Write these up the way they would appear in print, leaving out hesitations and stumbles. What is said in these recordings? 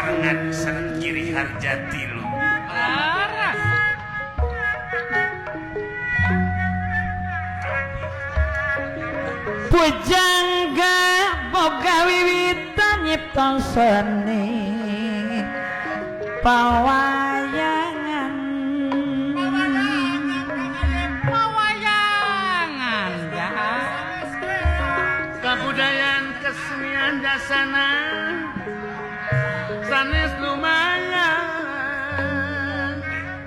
parengan sareng kiri harjati lu. Laras. Pujangga boga wiwitan nyipta seni pawayangan Ya. Kabudayan kesenian dasana sanes lumayan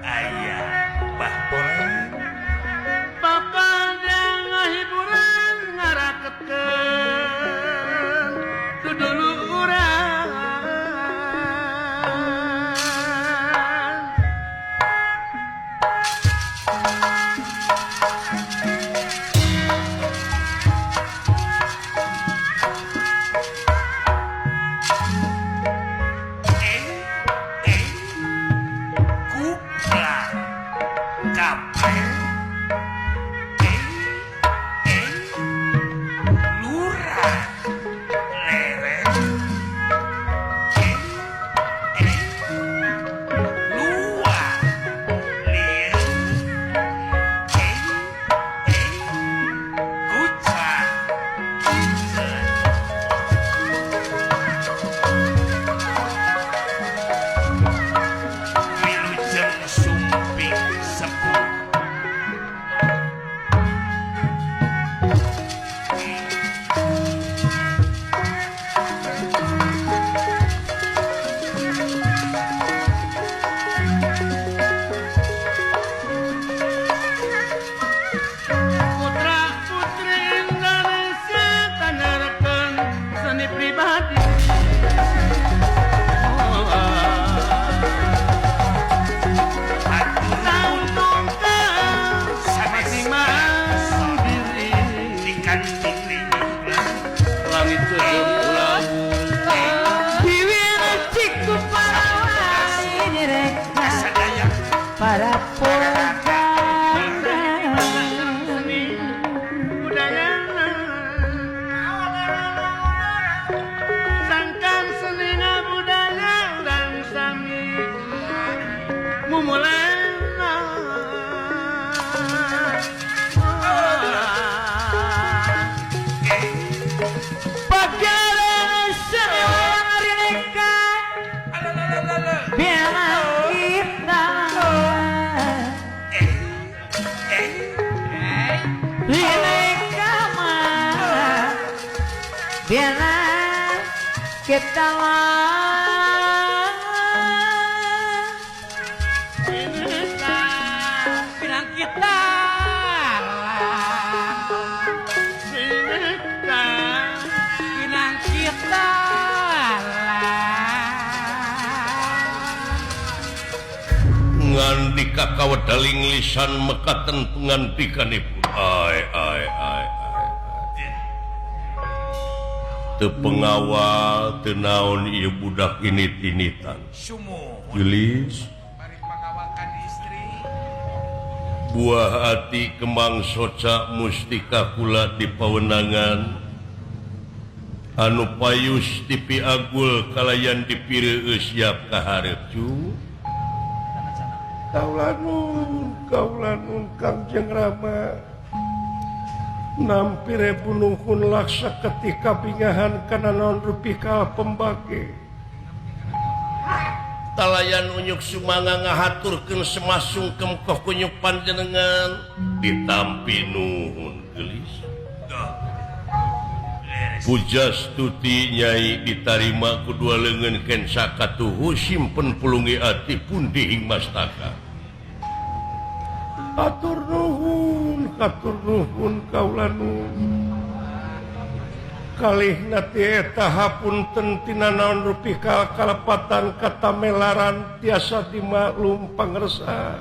ayah bahpolan papada ngahiburan ngarakekeun tu dulu urang kita Pinang kita. Pinang kita. Ngandika kawedaling lisan mekaten pengantikanipun. Teu pengawal teu naon ieu budak init-initan. Gelis mari pangawalkan istri buah hati kemang soca mustika kula di pawenangan anu payus tipi agul kalayan dipireueus siap kahareup kaulanun Kangjeng Rama nampire bunuhun laksa ketika bingahan kana naon rupika pembage talayan unyuk sumanga ngahaturkeun semasungkem koh kunyuk panjenengan ditampi nuhun gelis pujas tuti nyai ditarima kedua leungeun ken sakatuhu simpen pulungi ati pundi ing mastaka atur nuhun kaula nuhun kalih nati eta hapunten tina naon rupika kalepatan kata melaran tiasa dimaklum pangersa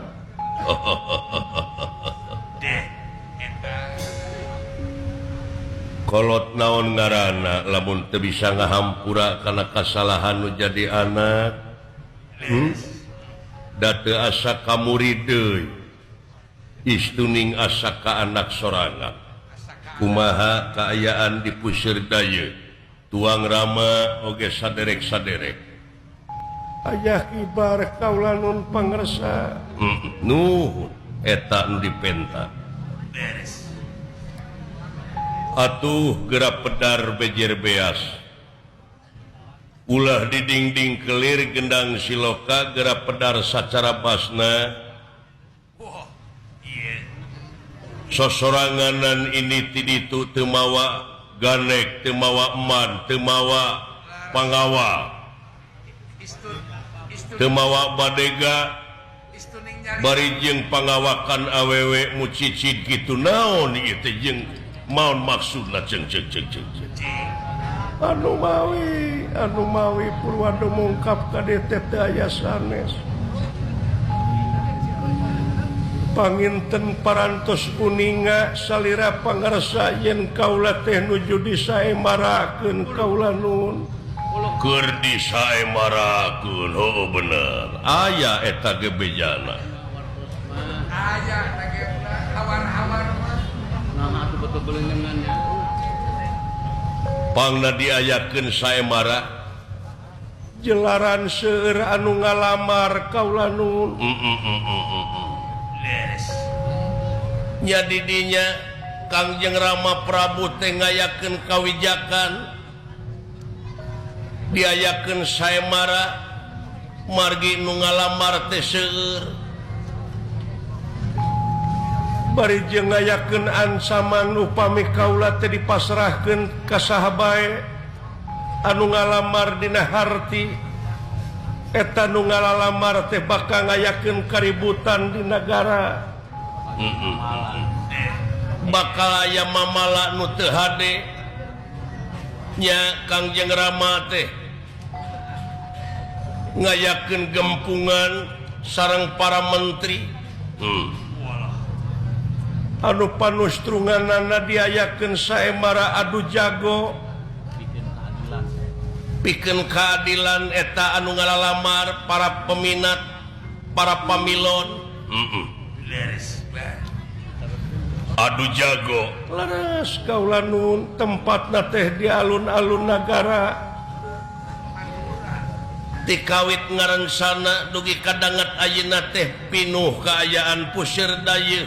kolot naon ngaranna lamun teu bisa ngahampura kana kasalahan nu jadi anak da teu asa ka murid deui istuning asa ka anak sorangan kumaha kaayaan di puseur daya tuang rama oge saderek-saderek Ayah kibar kaula nun pangersa. Nuhun eta nu dipenta. Beres. Atuh gerak pedar bejer beas. Ulah di dinding kelir gendang siloka gerak pedar sacara basna. Wah, iya. Sosoranganan ini tiditu temawa ganek, temawa eman, temawa pangawa, temawa badega, bari jeung pangawakan awewe mucicid gitu naon ieu teh jeung maon maksudna ceng. Anu mawi Purwado mungkap ka dieu teh aya sanes. Panginten parantos kuninga salira pangarsa yen kaula teh nuju disaemarakeun kaula nun. Keur disaemarakeun, heuh bener. Aya eta ge bejana. Aya lagi hawar-hawar mah. Nah, atuh betul belengannya. Pangna diayakeun saemara jelaran seueur anu ngalamar kaula nun. Beres. Nya didinya Kangjeng Rama Prabu teh ngayakeun kawijakan diayakeun saemara margi nu ngalamar teh seueur bari jeung ngayakeun ancaman upami kaula teh dipasrahkeun ka saha bae anu ngalamar dina harti eta nu ngalalamar teh bakal ngayakeun kaributan di negara. Bakal aya mamala nu teu hade nya Kangjeng Rama teh ngayakeun gempungan sareng para menteri. Anu panustrunganana diayakeun saemara adu jago pikeun keadilan eta anu ngalalamar para peminat, para pamilon. Beres. Adu jago laras kaula nun tempatna teh di alun-alun nagara. Dikawit ngaransana dugi kadangat ayeuna teh pinuh kaayaan puseur dayeuh.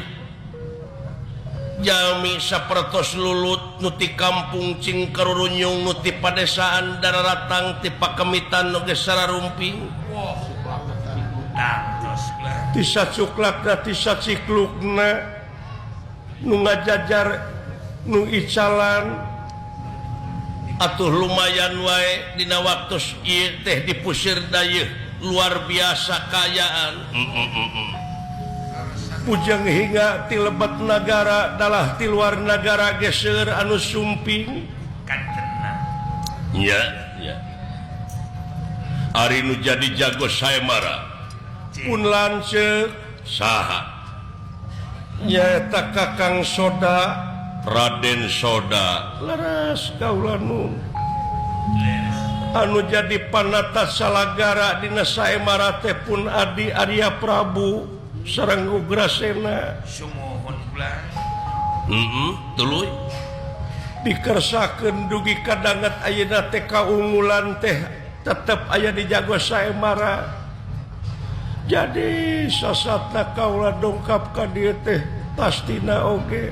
Jami sapertos lulut nu ti kampung cing karurunyung nu ti padesaan dararatang ti pakemitan nu geus sararumping. Wah. Datos lah. Ti sacuklakna ti saciklukna nu ngajajar nu icalan atuh lumayan wae dina waktos ieu teh di puseur dayeuh luar biasa kayaan. Pujang hingga ti lebat nagara dalah ti luar nagara geser anu sumping Kan tenang. nya ari nu jadi jago saemara pun lanceuk saha nyaeta Kakang Soda Raden Soda laras kaula nun anu jadi panata salagara dina saemara teh pun Adi Arya Prabu sareng Ugrasena. Sumohon pula. Tuluy dikersakeun dugi kadangat ayeuna teh kaungulan teh tetep aya di jago saemara. Jadi sasatna kaula dongkap ka dieu teh pastina oge.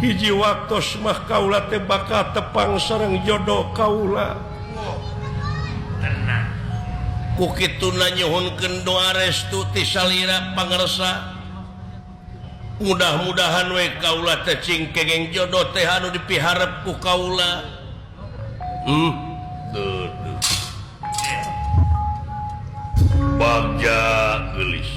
Hiji waktos mah kaula teh bakal tepang sareng jodoh kaula. Tenang. Ku kituna nyuhunkeun doa restu ti salira pangarsa. Mudah-mudahan we kaula teh cing kenging jodoh teh anu dipiharep ku kaula. Bagja geulis.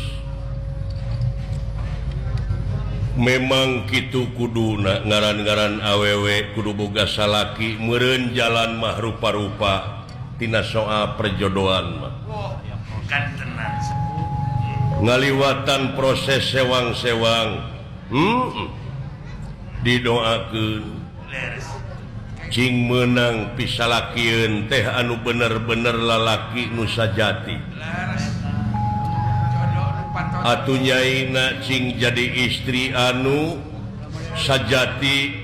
Memang kitu kuduna ngaran-ngaran awewe kudu boga salaki meureun jalan mah rupa-rupa tina soal perjodohan mah. Kan tenang. Ngaliwatan proses sewang-sewang didoakeun Beres. cing menang pisalakieun teh anu bener-bener lalaki nu sajati. Laras. Jodoh nu patos. Atuh nyaina cing jadi istri anu sajati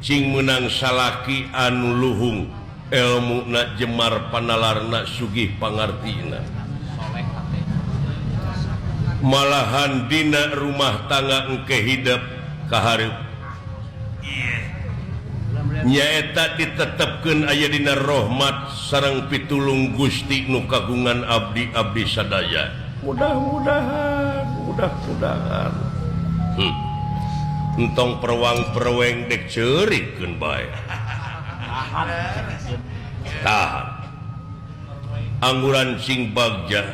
cing menang salaki anu luhung ilmu na jemar panalarna sugih pangartina malahan dina rumah tangga engke hidup kaharep nyaeta ditetepkeun aya dina rahmat sareng pitulung Gusti nu kagungan abdi-abdi sadaya mudah-mudahan entong perwang-perweng dek ceurikeun bae tahan angguran sing bagja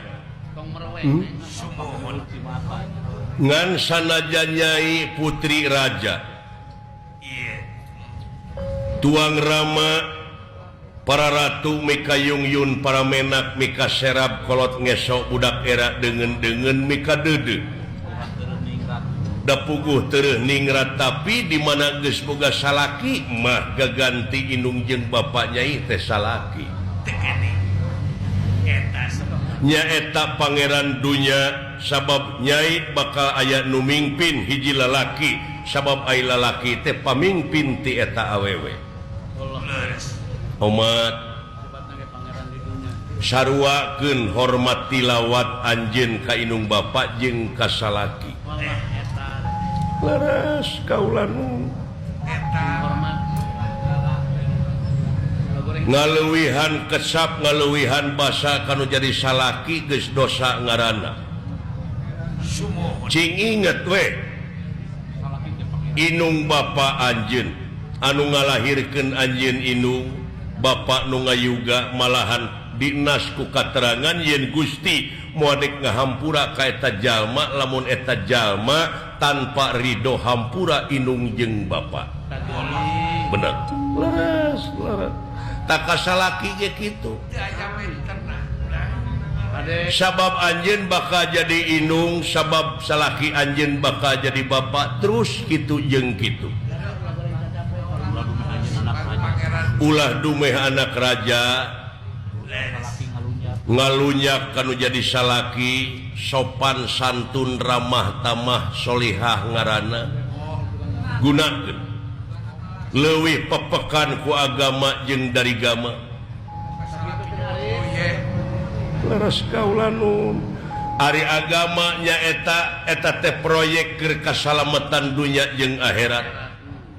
ngan sanajan Nyai putri raja tuang rama para ratu mika yungyun para menak mika serap kolot ngesok budak era dengan mika dede da puguh tereuh ningrat tapi di mana geus boga salaki mah gaganti inung jeung bapak Nyai teh salaki nyaeta pangeran dunya sabab Nyai bakal aya nu mingpin hiji lalaki sabab ai lalaki teh pamingpin ti eta awewe umat sarwakeun hormat tilawat anjeun ka inung bapak jeung ka salaki leres kaulanu ngaleuwihan kesap ngaleuwihan basa kanu jadi salaki geus dosa ngaranna cing inget we inung bapa anjeun anu ngalahirkeun anjeun inung bapak nu ngayuga malahan dinas ku katerangan yen Gusti moadek ngahampura ka eta jalma lamun eta jalma tanpa ridho hampura inung jeung bapak bener leres tak kasalaki ge kitu sabab anjeun bakal jadi inung sabab salaki anjeun bakal jadi bapak terus kitu jeung kitu ulah dumeh anak raja ngalunyak kanu jadi salaki sopan santun ramah tamah solihah ngaranna gunakeun leuwih pepekan ku agama jeung dari gama leres kaulanun ari agama nyaeta eta teh proyek keur kasalamatan dunya jeung akhirat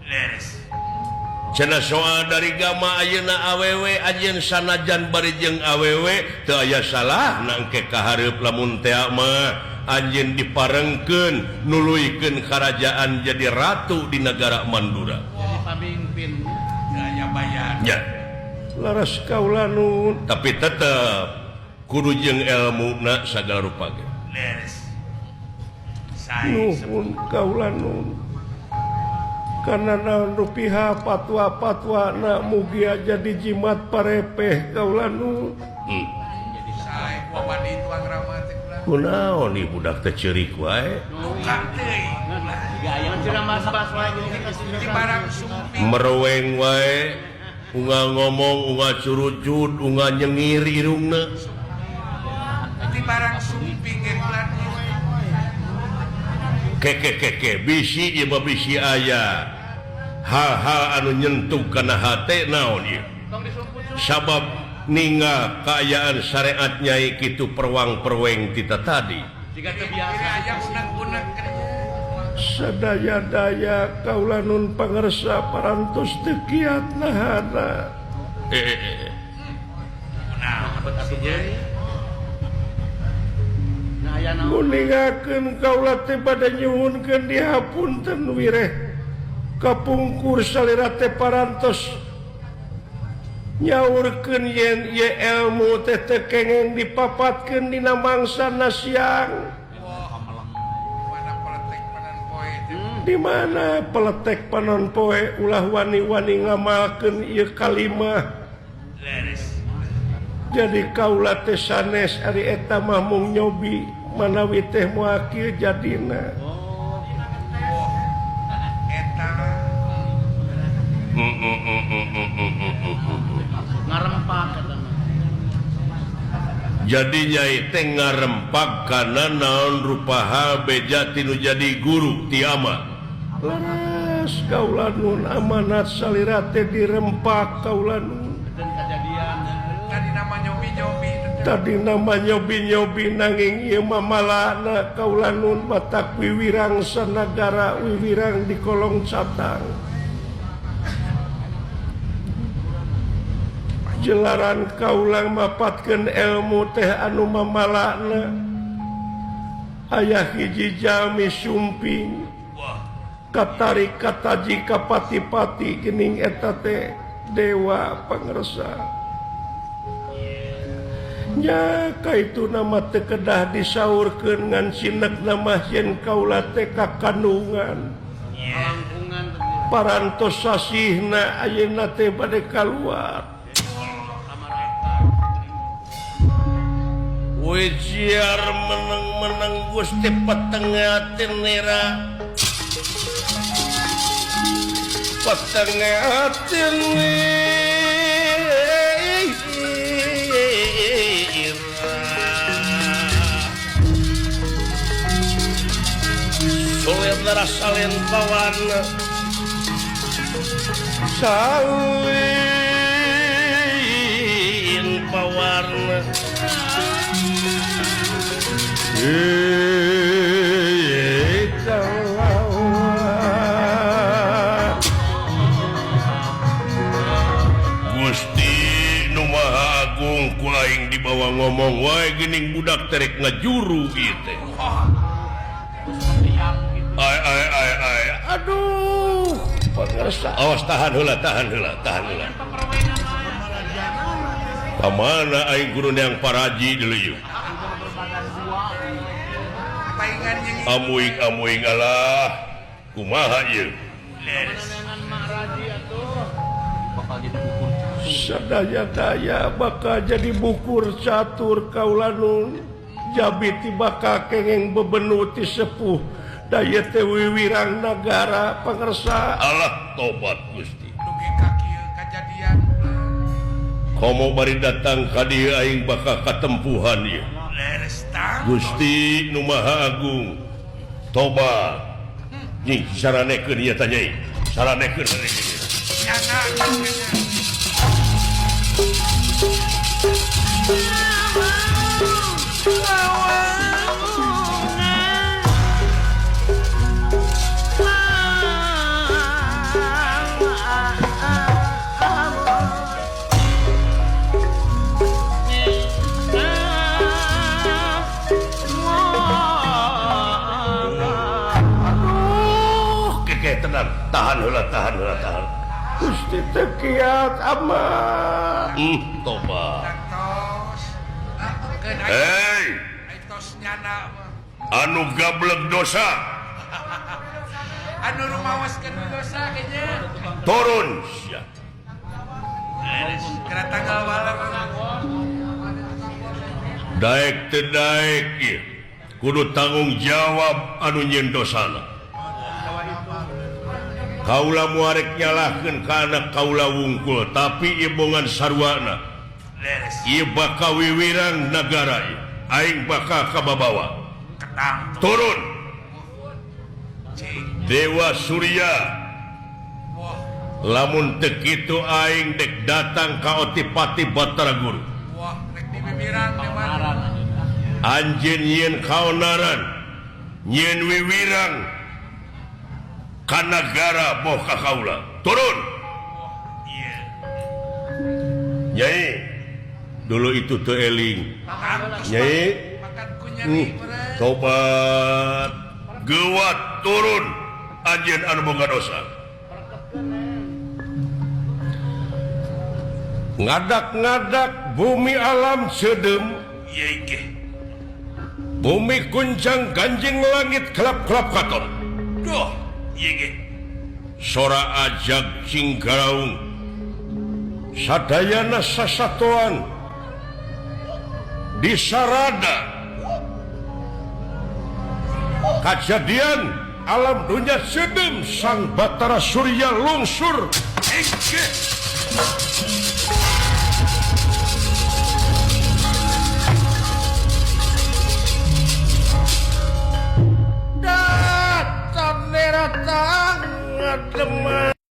leres cenah soal dari gama ayeuna awewe anjeun sanajan bari jeung awewe teu aya salah nangke kahareup lamun teh mah anjeun diparengkeun nuluykeun karajaan jadi ratu di negara Mandura jadi pamimpin daya bayar nya laras kaulanun tapi tetep kudu jeung ilmuna sagala rupa ge leres nuhun kaulanun karena naon rupiah patwa-patwa na mugi aja dijimat parepeh kaulanun jadi sae wawadi tuang rama teh kunaon ieu budak teh ceurik wae tukang deui aya ceramah bas wae di barang sumping meroweng wae unga ngomong unga curujud unga nyengir irungna di barang sumping ge keke bisi ieu mah bisi aya hal-hal anu nyentuh kana hate naon ieu sabab ninga kaayaan syariat Nyai kitu perwang-perweng tita tadi jika terbiasa aya unek-unek sadaya-daya kaulanun pangersa parantos teu kiat nahana muningakeun kaula teh bade nyuhunkeun dihapunten wireh kapungkur salira teh parantos nyaurkeun yen ye ilmu teh teu kengeng dipapatkeun dina mangsana siang di mana peletek panon poe ulah wani-wani ngamalkeun ieu kalimah jadi kaula teh sanes ari eta mah mung nyobi manawi teh moal kieu jadina eta ngarempak eta jadi Nyai teh ngarempak kana naon rupaha beja tinu jadi guru ti ama leres kaulanun amanat salira teh dirempak kaulanun nama nyobi-nyobi tadi nama nyobi-nyobi nanging ieu mah malana kaula nun batak wiwirang sanagara wiwirang di kolong catang jelaran kaulang mapatkeun ilmu teh anu mamalana aya hiji jalmi sumping katarik kataji kapati-pati geuning eta teh dewa pangersa nya kaitu nama teu kedah disaurkeun ngan sinek nama yen kaula teh kakandungan parantos sasihna ayeuna teh bade kaluar Wijiar meneng-meneng Gusti petengatin nira petengatin nira sulit darah salin pawan salin pawarna Gusti Nu Maha Agung ku aing dibawa ngomong wae geuning budak terek ngajuru ieu teh. Ai aduh pangarsa awas tahan heula pamana aing guru yang paraji deuleu amuing alah kumaha ieu sadaya-daya bakal jadi bukur catur kaula nun jabiti bakal kengeng bebenut ti sepuh daya teh wiwirang nagara pangersa alah tobat Gusti dugi ka kieu kajadian komo bari datang ka dieu aing bakal katempuhan ieu Gusti Nu Maha Agung tobat nyi saranekeun ieu teh nyai saranekeun tahan Gusti teh kiat amat tobat hei anu gablek dosa anu rumaoskeun dosa kayaknya turun kena tanggal walar daek teu daek ieu kudu tanggung jawab anu nyeun dosana kaula muarek nyalahkeun ka anak kaula wungkul tapi ieu bongan sarwana ieu bakal wiwirang nagara ieu aing bakal kababawa turun Dewa Surya lamun teu kitu aing dek datang ka Otipati Batara Guru rek dibibiran anjeun nyieun kaonaran nyieun wiwirang ka nagara boh ka kaula turun Nyai dulu itu teu eling Nyai tobat gewat turun anjeun anu boga dosa ngadak-ngadak bumi alam seudem bumi kuncang ganjing langit kelap-kelap katon duh sora ajag cingkaraung sadayana sasatoan di sarada kejadian alam dunia sedem sang Batara Surya lungsur